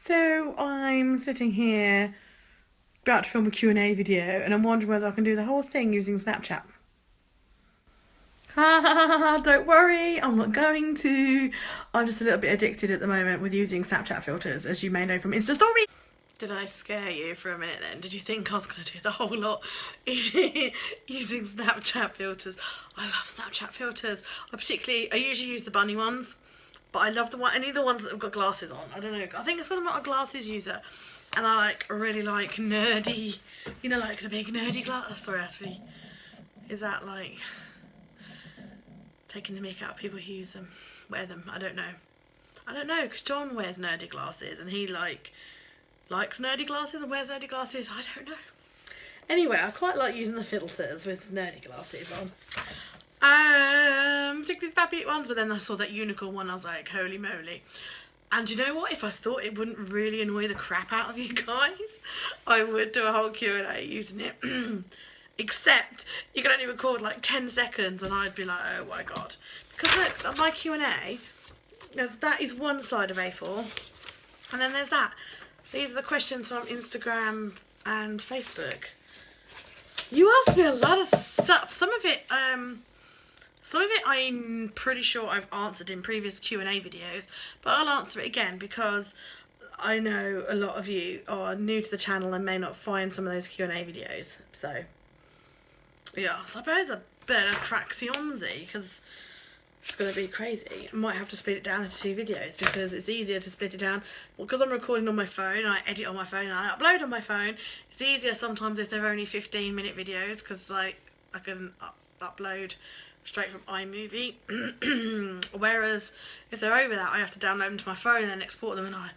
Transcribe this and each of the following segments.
So I'm sitting here about to film a Q&A video and I'm wondering whether I can do the whole thing using Snapchat. Ha ha ha ha, don't worry, I'm not going to. I'm just a little bit addicted at the moment with using Snapchat filters, as you may know from Insta Story. Did I scare you for a minute then? Did you think I was going to do the whole lot using Snapchat filters? I love Snapchat filters. I usually use the bunny ones, but I love any of the ones that have got glasses on. I don't know, I think it's because I'm not a glasses user. And I really like nerdy, you know, like the big nerdy glasses. Sorry, actually, is that like taking the mick out of people who wear them? I don't know, because John wears nerdy glasses and he likes nerdy glasses and wears nerdy glasses. I don't know. Anyway, I quite like using the filters with nerdy glasses on. Particularly the bad beauty ones, but then I saw that unicorn one, I was like, holy moly. And you know what? If I thought it wouldn't really annoy the crap out of you guys, I would do a whole Q&A using it. Except you can only record like 10 seconds and I'd be like, oh my god. Because look, on my Q&A, that is one side of A4. And then there's that. These are the questions from Instagram and Facebook. You asked me a lot of stuff. Some of it I'm pretty sure I've answered in previous Q&A videos, but I'll answer it again because I know a lot of you are new to the channel and may not find some of those Q&A videos. So, yeah, I suppose I better crack Sionzi because it's going to be crazy. I might have to split it down into 2 videos because it's easier to split it down. Well, because I'm recording on my phone and I edit on my phone and I upload on my phone, it's easier sometimes if they're only 15-minute videos because like I can upload straight from iMovie. Whereas if they're over that, I have to download them to my phone and then export them, and I've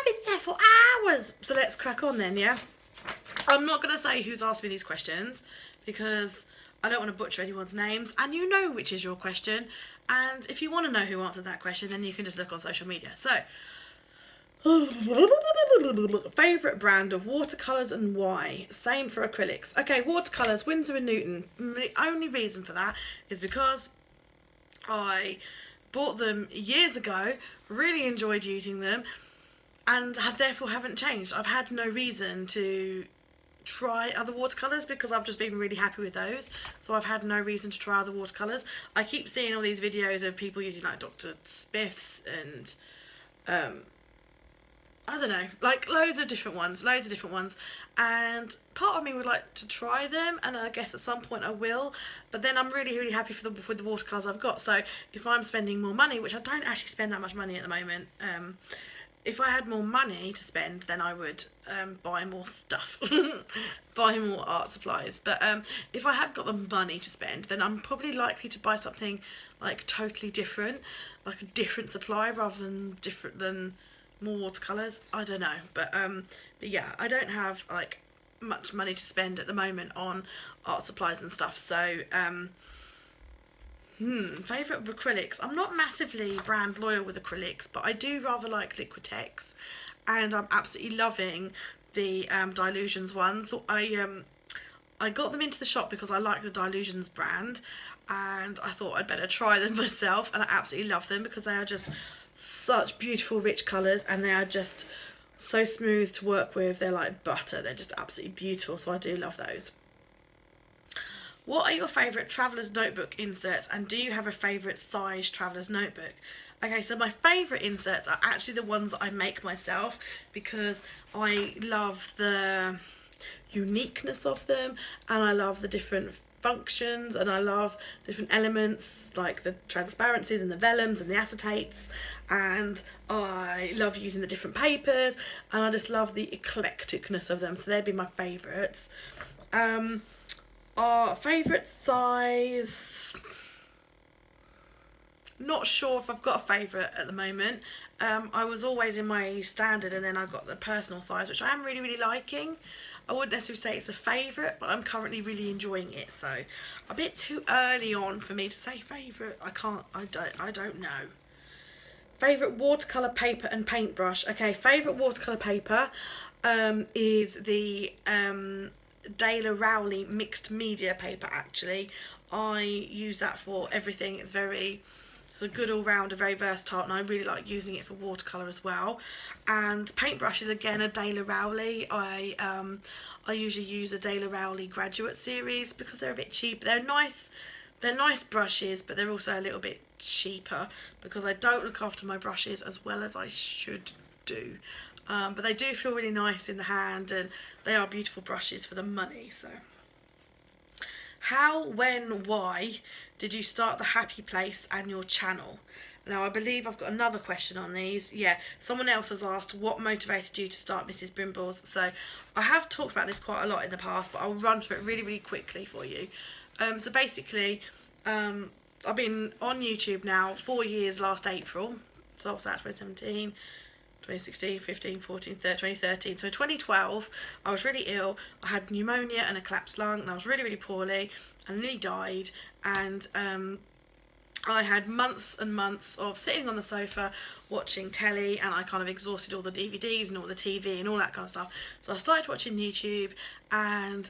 been there for hours. So let's crack on then, yeah? I'm not going to say who's asked me these questions because I don't want to butcher anyone's names, and you know which is your question, and if you want to know who answered that question, then you can just look on social media. So, favourite brand of watercolours and why? Same for acrylics. Okay, watercolours, Winsor & Newton. The only reason for that is because I bought them years ago, really enjoyed using them, and therefore haven't changed. I've had no reason to try other watercolours because I've just been really happy with those, so I've had no reason to try other watercolours. I keep seeing all these videos of people using like Dr. Spiff's and I don't know, like loads of different ones, and part of me would like to try them, and I guess at some point I will, but then I'm really happy with the watercolours I've got. So if I'm spending more money, which I don't actually spend that much money at the moment, if I had more money to spend, then I would buy more stuff, buy more art supplies. But if I have got the money to spend, then I'm probably likely to buy something like totally different, like a different supply rather than more watercolours. I don't know, but yeah, I don't have like much money to spend at the moment on art supplies and stuff. So favourite of acrylics. I'm not massively brand loyal with acrylics, but I do rather like Liquitex, and I'm absolutely loving the Dilutions ones. I got them into the shop because I like the Dilutions brand, and I thought I'd better try them myself, and I absolutely love them because they are just such beautiful rich colours, and they are just so smooth to work with. They're like butter. They're just absolutely beautiful, so I do love those. What are your favourite traveller's notebook inserts, and do you have a favourite size traveller's notebook? Okay, so my favourite inserts are actually the ones that I make myself because I love the uniqueness of them, and I love the different functions, and I love different elements like the transparencies and the vellums and the acetates, and I love using the different papers, and I just love the eclecticness of them. So they'd be my favourites. Our favourite size, not sure if I've got a favourite at the moment. I was always in my standard, and then I got the personal size, which I am really liking. I wouldn't necessarily say it's a favourite, but I'm currently really enjoying it. So a bit too early on for me to say favourite. I don't know. Favourite watercolour paper and paintbrush. Okay, favourite watercolour paper is the Daler Rowley mixed media paper. Actually, I use that for everything. It's very It's a good all-rounder, very versatile, and I really like using it for watercolour as well. And paintbrushes, again, a Daler Rowley. I usually use a Daler Rowley Graduate Series because they're a bit cheap. They're nice brushes, but they're also a little bit cheaper because I don't look after my brushes as well as I should do. But they do feel really nice in the hand, and they are beautiful brushes for the money. So, how, when, why did you start the Happy Place and your channel? Now, I believe I've got another question on these. Yeah, someone else has asked what motivated you to start Mrs Brimbles. So I have talked about this quite a lot in the past, but I'll run through it really, really quickly for you. So basically, I've been on YouTube now 4 years last April. So what's that, 2017? 2016, 15, 14, 2013. So in 2012, I was really ill. I had pneumonia and a collapsed lung, and I was really, really poorly, and nearly died. And I had months and months of sitting on the sofa watching telly, and I kind of exhausted all the DVDs and all the TV and all that kind of stuff. So I started watching YouTube, and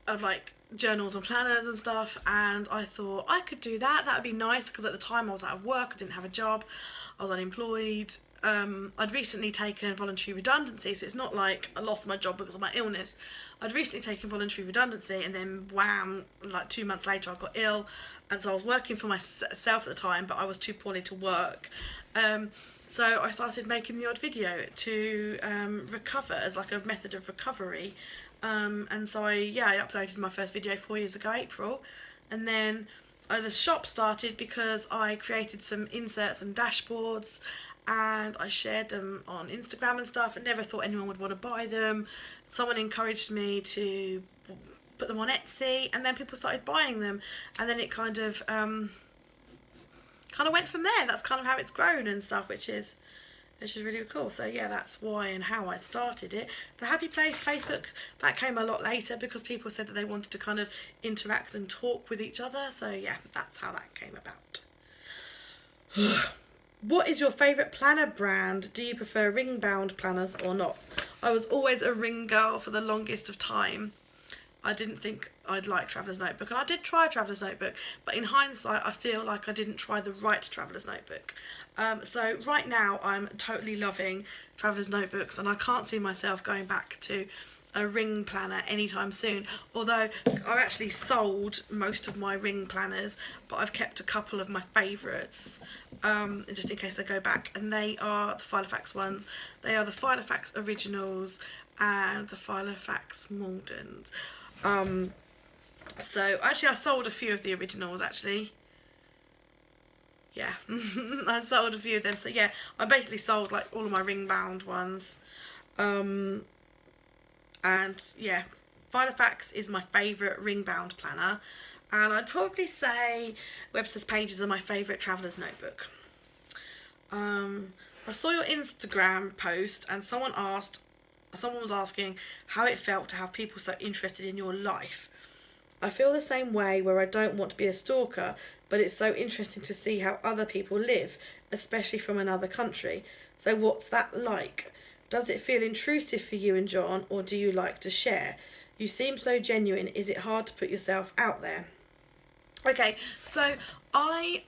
of like journals and planners and stuff, and I thought I could do that. That would be nice, because at the time I was out of work, I didn't have a job, I was unemployed. I'd recently taken voluntary redundancy, so it's not like I lost my job because of my illness. I'd recently taken voluntary redundancy, and then wham, like 2 months later I got ill, and so I was working for myself at the time, but I was too poorly to work. So I started making the odd video to recover as like a method of recovery. And so I uploaded my first video 4 years ago, April, and then the shop started because I created some inserts and dashboards, and I shared them on Instagram and stuff, and never thought anyone would want to buy them. Someone encouraged me to put them on Etsy, and then people started buying them, and then it kind of went from there. That's kind of how it's grown and stuff, which is really cool. So yeah, that's why and how I started it. The Happy Place Facebook, that came a lot later because people said that they wanted to kind of interact and talk with each other. So yeah, that's how that came about. What is your favourite planner brand? Do you prefer ring bound planners or not? I was always a ring girl for the longest of time. I didn't think I'd like Traveller's Notebook, and I did try Traveller's Notebook, but in hindsight I feel like I didn't try the right Traveller's Notebook. So right now I'm totally loving Traveller's Notebooks, and I can't see myself going back to a ring planner anytime soon, although I've actually sold most of my ring planners, but I've kept a couple of my favourites just in case I go back, and they are the Filofax ones. They are the Filofax Originals and the Filofax Maldens. So actually I sold a few of the originals actually. Yeah, I sold a few of them. So yeah, I basically sold like all of my ring bound ones. And yeah, Filofax is my favourite ring bound planner, and I'd probably say Webster's Pages are my favourite Traveller's Notebook. I saw your Instagram post, and someone was asking how it felt to have people so interested in your life. I feel the same way, where I don't want to be a stalker, but it's so interesting to see how other people live, especially from another country. So what's that like? Does it feel intrusive for you and John, or do you like to share? You seem so genuine. Is it hard to put yourself out there? Okay, so I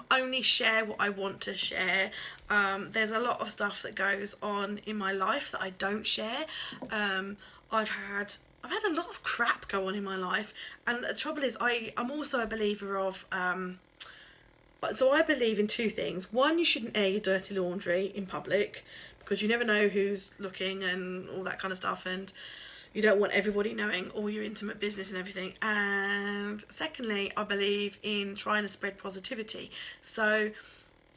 only share what I want to share. There's a lot of stuff that goes on in my life that I don't share. I've had a lot of crap go on in my life, and the trouble is I'm also a believer of so I believe in two things. One, you shouldn't air your dirty laundry in public, because you never know who's looking and all that kind of stuff, and you don't want everybody knowing all your intimate business and everything. And secondly, I believe in trying to spread positivity. So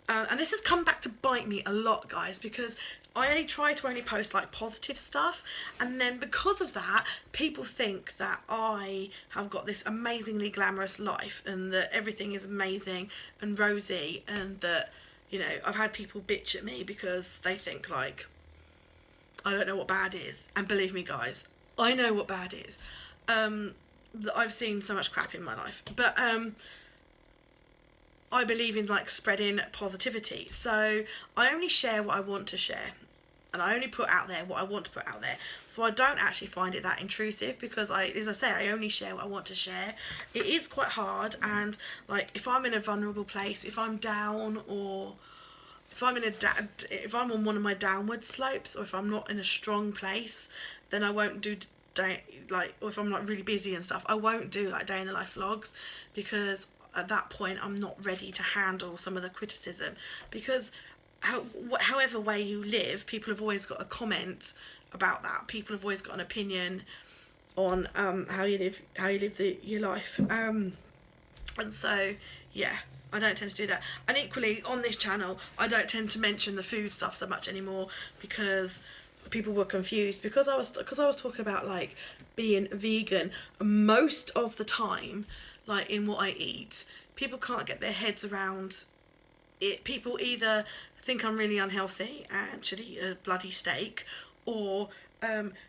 and this has come back to bite me a lot, guys, because I try to only post like positive stuff, and then because of that, people think that I have got this amazingly glamorous life and that everything is amazing and rosy, and that, you know, I've had people bitch at me because they think like I don't know what bad is. And believe me, guys, I know what bad is. I've seen so much crap in my life, but I believe in like spreading positivity, so I only share what I want to share. and I only put out there what I want to put out there. So I don't actually find it that intrusive, because as I say, I only share what I want to share. It is quite hard, and like if I'm in a vulnerable place, if I'm down, or if I'm if I'm on one of my downward slopes, or if I'm not in a strong place, then I won't do or if I'm like really busy and stuff, I won't do like day in the life vlogs, because at that point I'm not ready to handle some of the criticism. Because however way you live, people have always got a comment about that. People have always got an opinion on how you live your life, and so yeah, I don't tend to do that. And equally on this channel, I don't tend to mention the food stuff so much anymore, because people were confused, because I was talking about like being vegan most of the time, like in what I eat. People can't get their heads around it. People either think I'm really unhealthy and should eat a bloody steak, or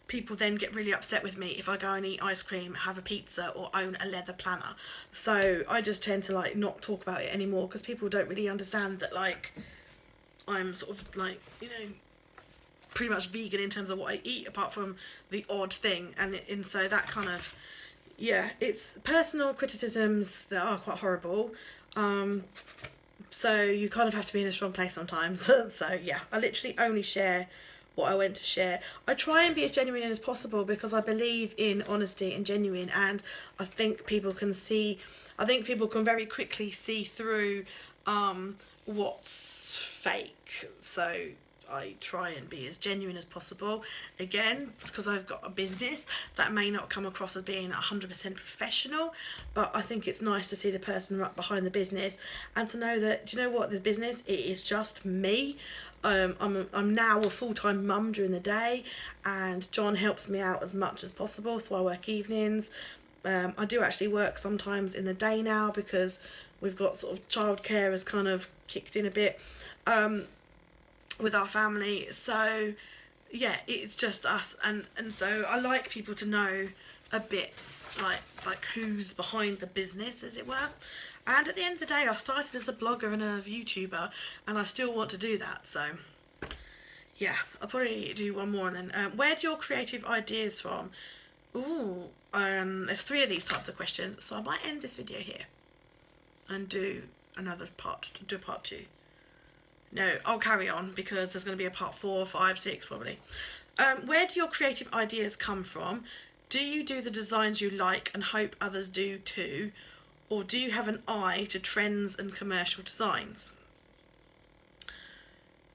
people then get really upset with me if I go and eat ice cream, have a pizza, or own a leather planner. So I just tend to like not talk about it anymore, because people don't really understand that like I'm sort of like, you know, pretty much vegan in terms of what I eat, apart from the odd thing. And so that kind of, yeah, it's personal criticisms that are quite horrible. So you kind of have to be in a strong place sometimes. So yeah, I literally only share what I went to share. I try and be as genuine as possible, because I believe in honesty and genuine, and I think people can very quickly see through what's fake. So I try and be as genuine as possible. Again, because I've got a business, that may not come across as being 100% professional, but I think it's nice to see the person right behind the business, and to know that, do you know what, the business, it is just me. I'm now a full-time mum during the day, and John helps me out as much as possible, so I work evenings. I do actually work sometimes in the day now, because we've got sort of childcare has kind of kicked in a bit with our family. So yeah, it's just us, and so I like people to know a bit like who's behind the business, as it were. And at the end of the day, I started as a blogger and a YouTuber, and I still want to do that. So yeah, I'll probably do one more, and then where do your creative ideas from? Ooh, there's 3 of these types of questions, so I might end this video here and do another part, do a part 2. No, I'll carry on, because there's going to be a part 4, 5, 6 probably. Where do your creative ideas come from? Do you do the designs you like and hope others do too? Or do you have an eye to trends and commercial designs?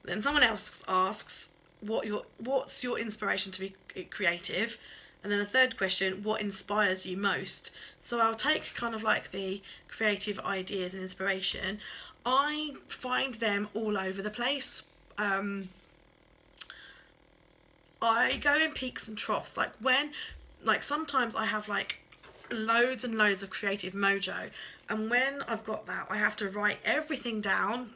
Then someone else asks, what's your inspiration to be creative? And then a third question, what inspires you most? So I'll take kind of like the creative ideas and inspiration. I find them all over the place. I go in peaks and troughs. Like sometimes I have like loads and loads of creative mojo, and when I've got that, I have to write everything down,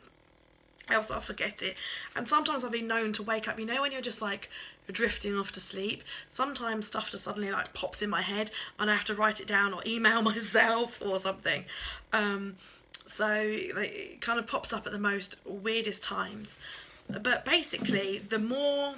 else I'll forget it. And sometimes I've been known to wake up, you know, when you're just like drifting off to sleep, sometimes stuff just suddenly like pops in my head, and I have to write it down or email myself or something. So like, it kind of pops up at the most weirdest times. But basically, the more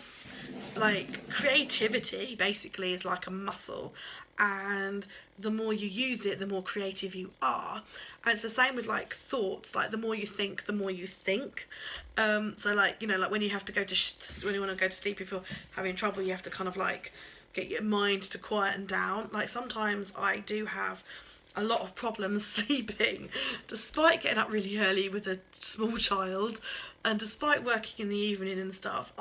like creativity basically is like a muscle, and the more you use it, the more creative you are. And it's the same with like thoughts. Like the more you think, the more you think. So like, you know, like when you have to when you want to go to sleep, if you're having trouble, you have to kind of like get your mind to quieten down. Like sometimes I do have a lot of problems sleeping, despite getting up really early with a small child, and despite working in the evening and stuff,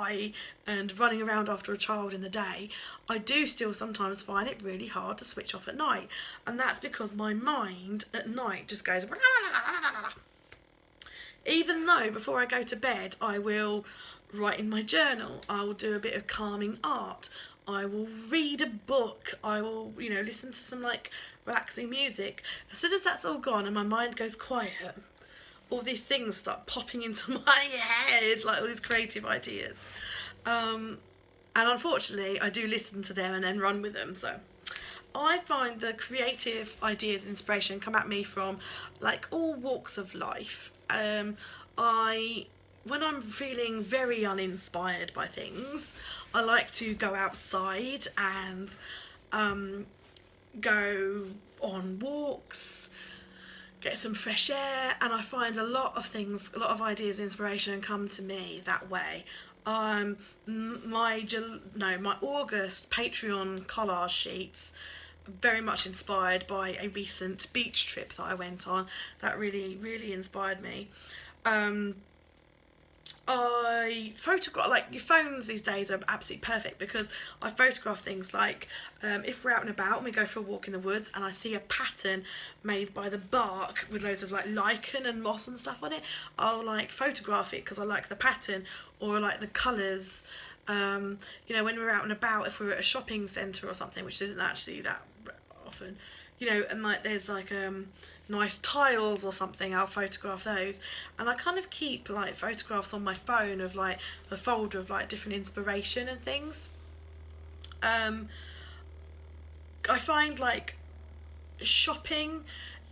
and running around after a child in the day, I do still sometimes find it really hard to switch off at night. And that's because my mind at night just goes, even though before I go to bed I will write in my journal, I will do a bit of calming art, I will read a book, I will, you know, listen to some like relaxing music. As soon as that's all gone and my mind goes quiet, all these things start popping into my head, like all these creative ideas. And unfortunately, I do listen to them and then run with them. So I find the creative ideas and inspiration come at me from like all walks of life. I when I'm feeling very uninspired by things, I like to go outside and go on walks, get some fresh air, and I find a lot of things, a lot of ideas, inspiration come to me that way. My August Patreon collage sheets very much inspired by a recent beach trip that I went on. That really inspired me. I photograph, like, your phones these days are absolutely perfect, because I photograph things like if we're out and about and we go for a walk in the woods and I see a pattern made by the bark with loads of like lichen and moss and stuff on it, I'll like photograph it because I like the pattern, or like the colours. You know, when we're out and about, if we're at a shopping centre or something, which isn't actually that often, you know, and like there's like nice tiles or something, I'll photograph those. And I kind of keep like photographs on my phone of like a folder of like different inspiration and things. I find like shopping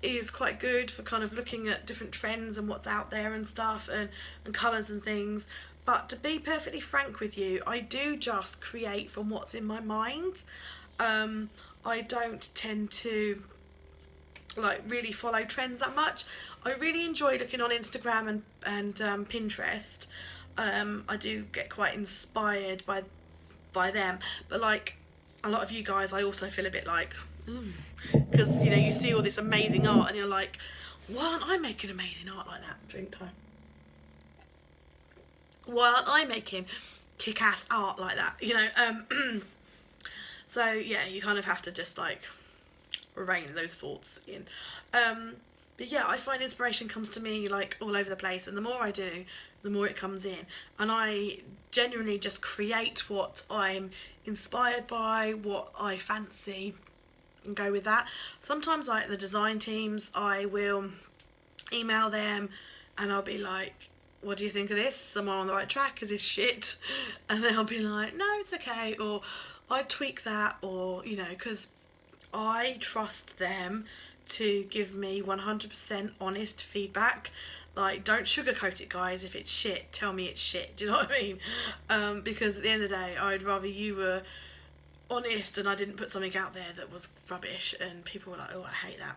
is quite good for kind of looking at different trends and what's out there and stuff, and colours and things. But to be perfectly frank with you, I do just create from what's in my mind. I don't tend to like really follow trends that much. I really enjoy looking on Instagram and Pinterest. I do get quite inspired by them, but like a lot of you guys, I also feel a bit like, because you know, you see all this amazing art and you're like, why aren't I making amazing art like that? Drink time. Why aren't I making kick-ass art like that, you know? So yeah, you kind of have to just like rein those thoughts in. But yeah, I find inspiration comes to me like all over the place, and the more I do, the more it comes in, and I genuinely just create what I'm inspired by, what I fancy, and go with that. Sometimes like the design teams, I will email them and I'll be like, what do you think of this? Am I on the right track? Is this shit? And they'll be like, no, it's okay, or I'd tweak that, or, you know, because I trust them to give me 100% honest feedback. Like, don't sugarcoat it, guys. If it's shit, tell me it's shit. Do you know what I mean? Because at the end of the day, I'd rather you were honest and I didn't put something out there that was rubbish and people were like, oh, I hate that.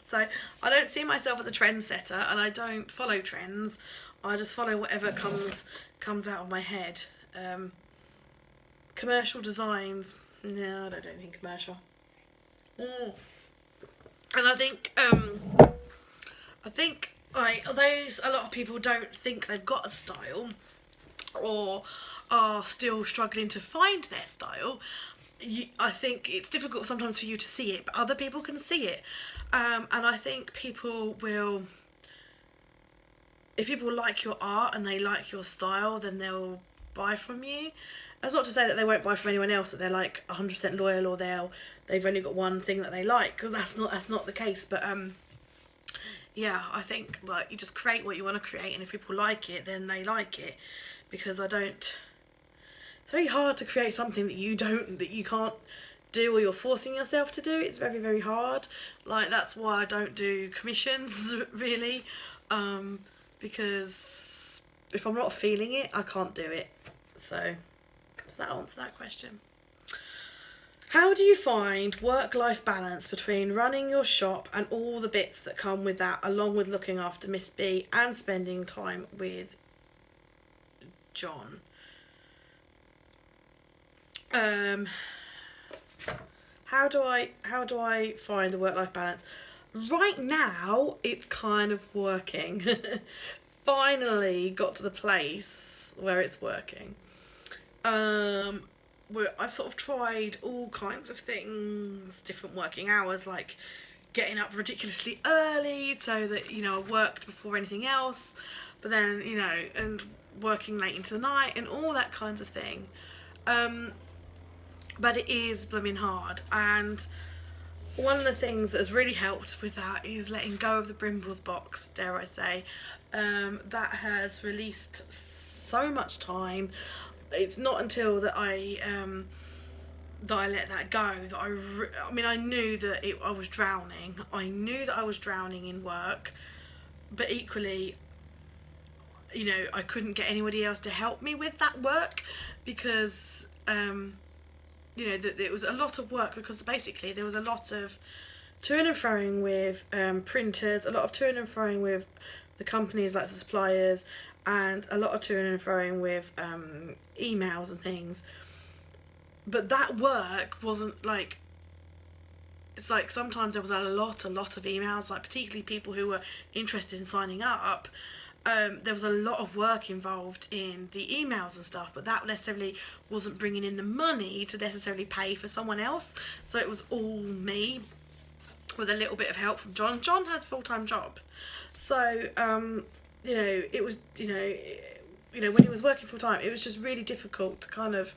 So I don't see myself as a trendsetter, and I don't follow trends. I just follow whatever comes out of my head. Commercial designs, no, I don't do anything commercial. And I think like those, a lot of people don't think they've got a style, or are still struggling to find their style. I think it's difficult sometimes for you to see it, but other people can see it. And I think people will, if people like your art and they like your style, then they'll buy from you. That's not to say that they won't buy from anyone else, that they're like 100% loyal, or they've only got one thing that they like, because that's not the case. But yeah, I think like you just create what you want to create, and if people like it, then they like it. Because it's very hard to create something that you can't do, or you're forcing yourself to do. It's very hard. Like, that's why I don't do commissions really, because if I'm not feeling it, I can't do it. So does that answer that question? How do you find work-life balance between running your shop and all the bits that come with that, along with looking after Miss B and spending time with John? How do I find the work-life balance? Right now, it's kind of working. Finally got to the place where it's working. I've sort of tried all kinds of things, different working hours, like getting up ridiculously early so that, you know, I worked before anything else, but then, you know, and working late into the night and all that kinds of thing. But it is blooming hard, and one of the things that has really helped with that is letting go of the Brimbles box, dare I say. That has released so much time. It's not until that I let that go that I mean, I knew that I was drowning. I knew that I was drowning in work, but equally, you know, I couldn't get anybody else to help me with that work because you know, that it was a lot of work, because basically there was a lot of toing and froing with printers, a lot of toing and froing with the companies like the suppliers, and a lot of toing and froing with emails and things. But that work wasn't like, it's like sometimes there was a lot of emails, like particularly people who were interested in signing up. There was a lot of work involved in the emails and stuff, but that necessarily wasn't bringing in the money to necessarily pay for someone else. So it was all me, with a little bit of help from John. John has a full-time job, so you know, it was, you know, when he was working full-time, it was just really difficult to kind of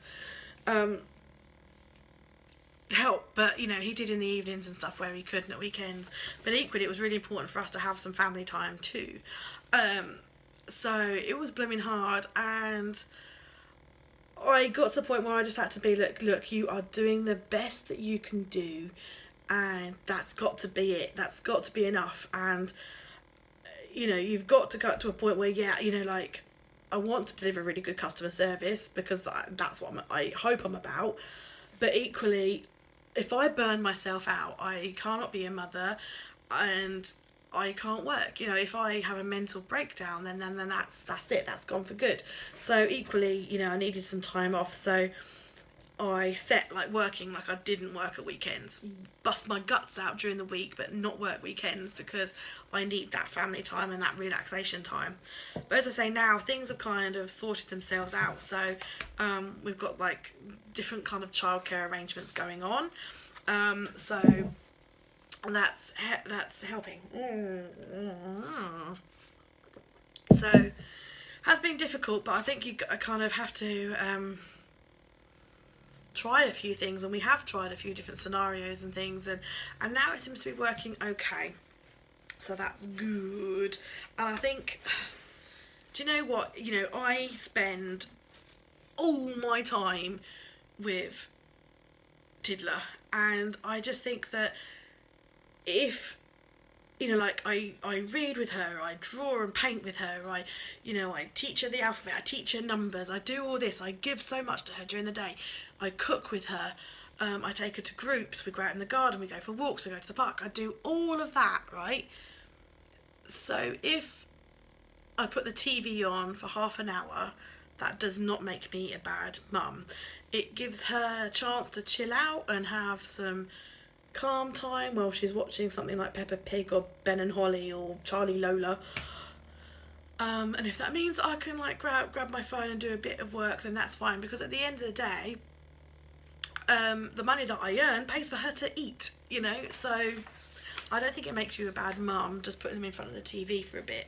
help. But you know, he did in the evenings and stuff where he could, and at weekends. But equally, it was really important for us to have some family time too. So it was blooming hard, and I got to the point where I just had to be, look, you are doing the best that you can do, and that's got to be it. That's got to be enough. And you know, you've got to get to a point where, yeah, you know, like, I want to deliver really good customer service, because that's what I hope I'm about. But equally, if I burn myself out, I cannot be a mother, and I can't work. You know, if I have a mental breakdown, then that's it. That's gone for good. So equally, you know, I needed some time off. So I set like working like I didn't work at weekends, bust my guts out during the week, but not work weekends, because I need that family time and that relaxation time. But as I say, now things have kind of sorted themselves out. So we've got like different kind of childcare arrangements going on. So that's helping. So has been difficult, but I think you kind of have to try a few things, and we have tried a few different scenarios and things, and now it seems to be working okay. So that's good. And I think, do you know what? You know, I spend all my time with Tiddler, and I just think that if, you know, like I read with her, I draw and paint with her, I teach her the alphabet, I teach her numbers, I do all this, I give so much to her during the day, I cook with her, I take her to groups, we go out in the garden, we go for walks, we go to the park, I do all of that, right? So if I put the TV on for half an hour, that does not make me a bad mum. It gives her a chance to chill out and have some calm time while she's watching something like Peppa Pig or Ben and Holly or Charlie Lola. And if that means I can like grab my phone and do a bit of work, then that's fine, because at the end of the day, the money that I earn pays for her to eat, you know. So I don't think it makes you a bad mum just putting them in front of the TV for a bit.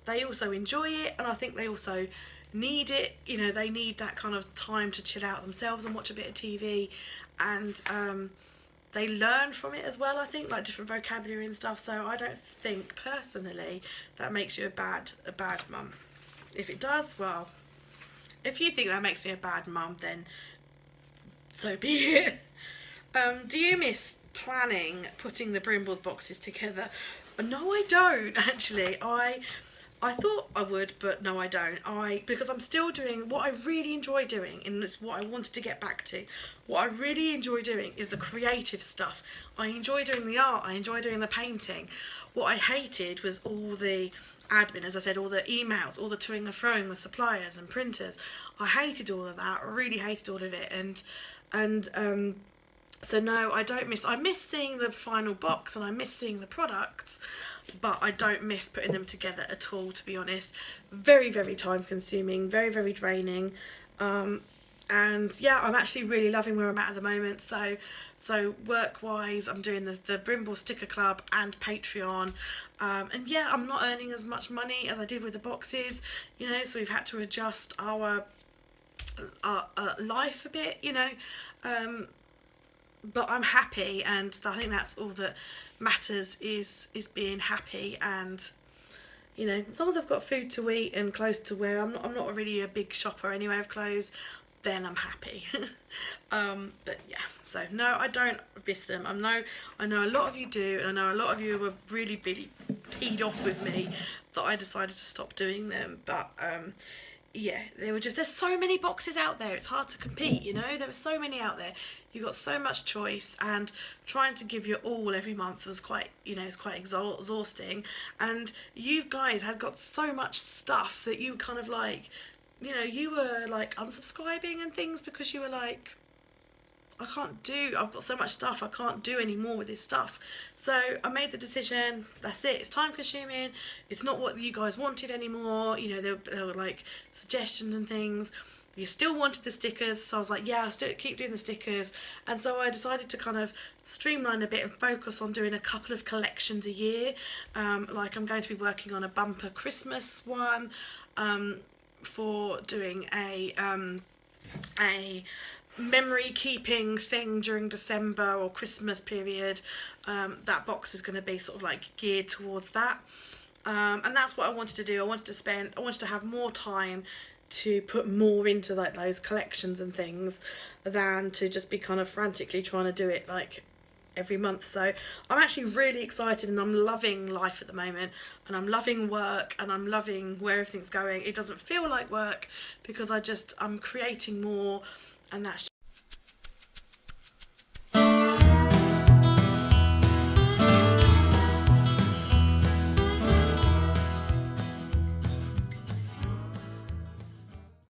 They also enjoy it, and I think they also need it. You know, they need that kind of time to chill out themselves and watch a bit of TV, and they learn from it as well, I think, like different vocabulary and stuff. So I don't think personally that makes you a bad mum. If it does, well, if you think that makes me a bad mum, then so be it. Do you miss planning putting the Brimbles boxes together? No, I don't actually. I thought I would, but no, I don't. Because I'm still doing what I really enjoy doing, and it's what I wanted to get back to. What I really enjoy doing is the creative stuff. I enjoy doing the art, I enjoy doing the painting. What I hated was all the admin, as I said, all the emails, all the toing and froing with suppliers and printers. I hated all of that, I really hated all of it, and so no, I don't miss. I miss seeing the final box, and I miss seeing the products, but I don't miss putting them together at all, to be honest. Very, very time consuming, very, very draining. And yeah, I'm actually really loving where I'm at the moment. So work wise, I'm doing the Brimble Sticker Club and Patreon. And yeah, I'm not earning as much money as I did with the boxes, you know, so we've had to adjust our life a bit, you know. But I'm happy, and I think that's all that matters, is being happy. And you know, as long as I've got food to eat and clothes to wear, I'm not really a big shopper anyway of clothes, then I'm happy. But yeah, so no, I don't miss them. I know a lot of you do, and I know a lot of you were really peed off with me that I decided to stop doing them. But yeah, there's so many boxes out there, it's hard to compete, you know. There were so many out there, you got so much choice, and trying to give your all every month was quite, you know, it's quite exhausting. And you guys had got so much stuff that you kind of like, you know, you were like unsubscribing and things because you were like, I've got so much stuff, I can't do any more with this stuff. So I made the decision, that's it, it's time consuming, it's not what you guys wanted anymore. You know, there were like suggestions and things. You still wanted the stickers, so I was like, yeah, I'll still keep doing the stickers. And so I decided to kind of streamline a bit and focus on doing a couple of collections a year. Like I'm going to be working on a bumper Christmas one, for doing a memory keeping thing during December or Christmas period. That box is going to be sort of like geared towards that, and that's what I wanted to do. I wanted to have more time to put more into like those collections and things than to just be kind of frantically trying to do it like every month. So I'm actually really excited, and I'm loving life at the moment, and I'm loving work, and I'm loving where everything's going. It doesn't feel like work because I'm creating more, and that's